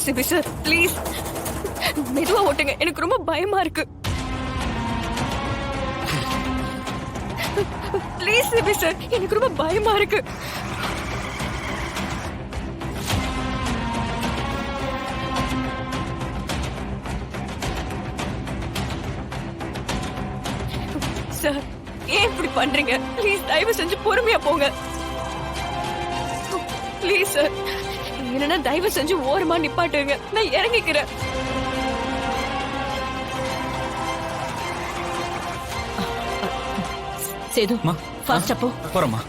CP sir please மெதுவா ஓட்டுங்க, எனக்கு ரொம்ப பயமா இருக்கு. ப்ளீஸ் சிபி சார், எனக்கு ரொம்ப பயமா இருக்கு. சார் ஏன் இப்படி பண்றீங்க? ப்ளீஸ் தயவு செஞ்சு பொறுமையா போங்க. ப்ளீஸ் சார், என்னன்னா தயவு செஞ்சு ஓரமா நிப்பாட்டுங்க, நான் இறங்கிக்கிறேன். சேது ஃபாஸ்டா போ. போறமா.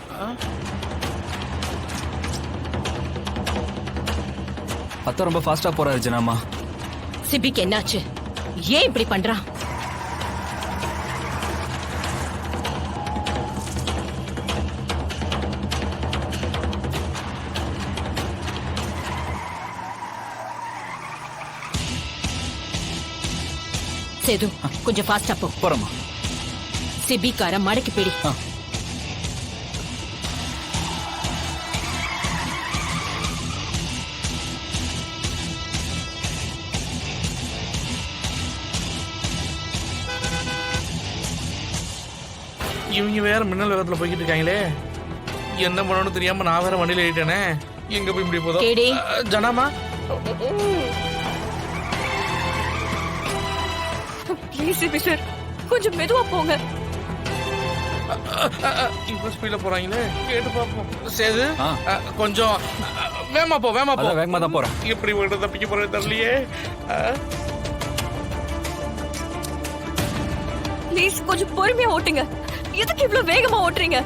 அத்தை ரொம்ப ஃபாஸ்டா போறாரு ஜனாமா. சிபிக்கு என்னாச்சு? ஏன் இப்படி பண்றான்? சேது கொஞ்சம் ஃபாஸ்டா போ. போறமா. சிபி கார மடக்கி பிடி. இவங்க வேற மின்னல் வேகத்துல போய்கிட்டு இருக்காங்களே, என்ன பண்ணணும்னு தெரியாம நான் வேற வண்டியில ஏறிட்டேனே. எங்க போய் இப்படி போதும் கேடி. ஜனாமா ப்ளீஸ் சிபி சார், கொஞ்சம் மெதுவா போங்க. இவ்வளவு ஸ்பீட்ல போறாங்களே, கேட்டு பாப்போம். சேது கொஞ்சம் வேகமா போ, வேகமா போ. வேகமா தான் போறேன். எப்படி போயிட்டு தப்பிக்க போறது தெரியலையே. ப்ளீஸ் கொஞ்சம் பொறுமையா ஓட்டுங்க. எதுக்கு இவ்வளவு வேகமா ஓட்டுறீங்க?